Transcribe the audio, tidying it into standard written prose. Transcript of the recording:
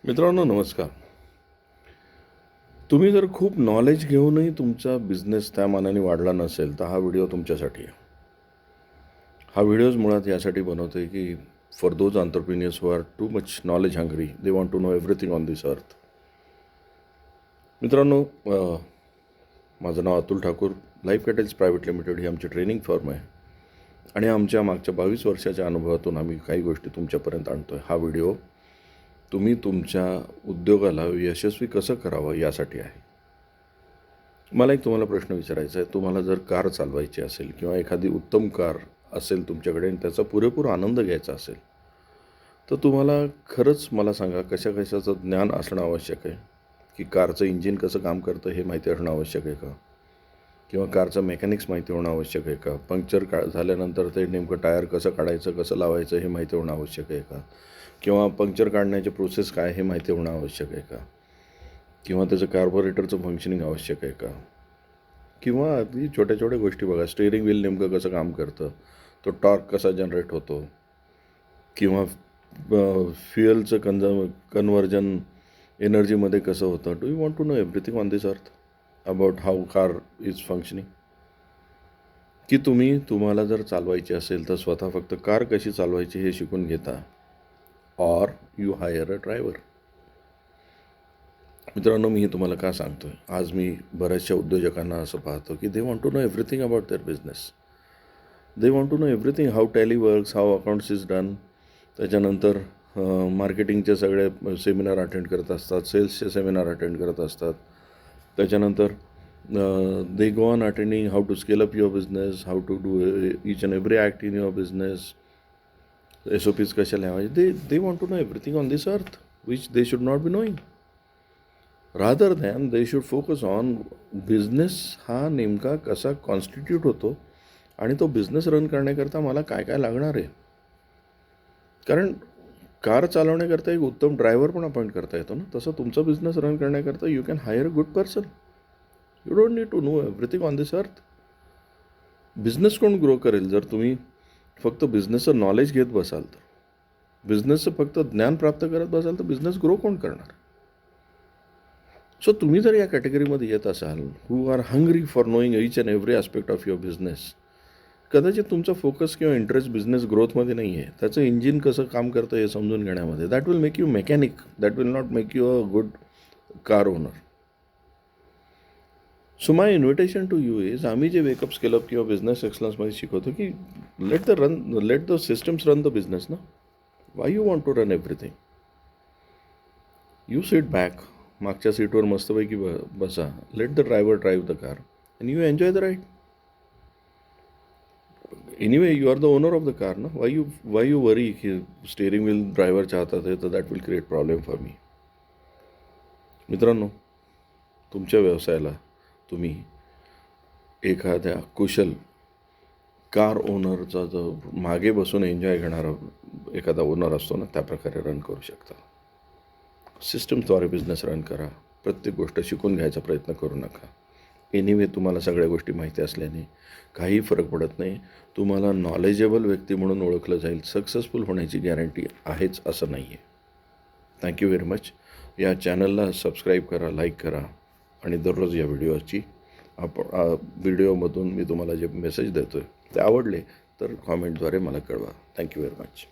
मित्रांनो नमस्कार. तुम्ही जर खूप नॉलेज घेऊनही तुमचा बिझनेस त्या मानाने वाढला नसेल तर हा व्हिडिओ तुमच्यासाठी आहे. हा व्हिडिओज मुळात यासाठी बनवतो आहे की for those entrepreneurs who are too much knowledge hungry, they want to know everything on this earth. मित्रांनो, माझं नाव अतुल ठाकूर. लाईफ कॅटेल्स प्रायव्हेट लिमिटेड ही आमची ट्रेनिंग फर्म आहे आणि आमच्या मागच्या 22 वर्षाच्या अनुभवातून आम्ही काही गोष्टी तुमच्यापर्यंत आणतो आहे. हा व्हिडिओ तुम्ही तुमच्या उद्योगाला यशस्वी कसं करावं यासाठी आहे. मला एक तुम्हाला प्रश्न विचारायचा आहे. तुम्हाला जर कार चालवायची असेल किंवा एखादी उत्तम कार असेल तुमच्याकडे आणि त्याचा पुरेपूर आनंद घ्यायचा असेल तर तुम्हाला खरंच मला सांगा कशा कशाचं ज्ञान असणं आवश्यक आहे. की कारचं इंजिन कसं काम करतं हे माहिती असणं आवश्यक आहे का, किंवा कारचं मेकॅनिक्स माहिती होणं आवश्यक आहे का, पंक्चर झाल्यानंतर ते नेमकं टायर कसं काढायचं कसं लावायचं हे माहिती होणं आवश्यक आहे का, किंवा पंक्चर काढण्याची प्रोसेस काय हे माहिती होणं आवश्यक आहे का, किंवा त्याचं कार्बोरेटरचं फंक्शनिंग आवश्यक आहे का, किंवा अगदी छोट्या छोट्या गोष्टी बघा, स्टेअरिंग व्हील नेमकं कसं काम करतं, तो टॉर्क कसा जनरेट होतो, किंवा फ्युएलचं कन्व्हर्जन एनर्जीमध्ये कसं होतं. Do you want to know everything on this earth about how car is functioning. की तुम्हाला जर चालवायची असेल तर स्वतः फक्त कार कशी चालवायची हे शिकून घेता, or you hire a driver. मित्रांनो, मी हे तुम्हाला का सांगतो आहे. आज मी बऱ्याचशा उद्योजकांना असं पाहतो की they want to know everything about their business. They want to know everything, how Tally works, how accounts is done. त्याच्यानंतर मार्केटिंगचे सगळे सेमिनार अटेंड करत असतात, सेल्सचे सेमिनार अटेंड करत असतात. त्याच्यानंतर they go on attending how to scale up your business, how to do each and every act in your business, SOPs कशा लिहायचे. They want to know everything on this earth which they should not be knowing. Rather than they should focus on business हा नेमका कसा constitute होतो आणि तो business run करण्याकरता मला काय काय लागणार आहे. कारण कार चालवण्याकरता एक उत्तम ड्रायव्हर पण अपॉइंट करता येतो ना, तसं तुमचा बिझनेस रन करण्याकरता you can hire a good person. You don't need to know everything on this earth. Business कोण ग्रो करेल जर तुम्ही फक्त बिझनेसचं नॉलेज घेत बसाल तर. बिझनेसचं फक्त ज्ञान प्राप्त करत बसाल तर बिझनेस ग्रो कोण करणार. सो तुम्ही जर या कॅटेगरीमध्ये येत असाल, who are hungry for knowing each and every aspect of your business, कदाचित तुमचा फोकस किंवा इंटरेस्ट बिझनेस ग्रोथमध्ये नाही आहे, त्याचं इंजिन कसं काम करतं हे समजून घेण्यामध्ये. That will make you mechanic, that will not make you a good car owner. So my invitation to you is, आम्ही जे वेकअप स्केलअप किंवा बिझनेस एक्सलन्समध्ये शिकवतो की let the systems run the business ना. Why you want to run everything. You sit back, मागच्या सीटवर मस्तपैकी बसा, let the driver drive the car and you enjoy the ride. Anyway you are the owner of the car ना. Why you वरी की steering wheel ड्रायव्हरच्या हातात आहे तर that will create problem for me. मित्रांनो, तुमच्या व्यवसायाला तुम्ही एखाद्या कुशल कार ओनरचा जो मागे बसून एन्जॉय घेणारा एखादा ओनर असतो ना, त्या प्रकारे रन करू शकता. सिस्टमद्वारे बिझनेस रन करा. प्रत्येक गोष्ट शिकून घ्यायचा प्रयत्न करू नका. एनिवे तुम्हाला सगळ्या गोष्टी माहिती असल्याने काही फरक पडत नाही. तुम्हाला नॉलेजेबल व्यक्ती म्हणून ओळखलं जाईल. सक्सेसफुल होण्याची गॅरंटी आहेच असं नाही आहे. Thank you very much. या चॅनलला सबस्क्राईब करा, लाईक करा आणि दररोज या व्हिडिओमधून मी तुम्हाला जे मेसेज देतो आहे ते आवडले तर कॉमेंटद्वारे मला कळवा. Thank you very much.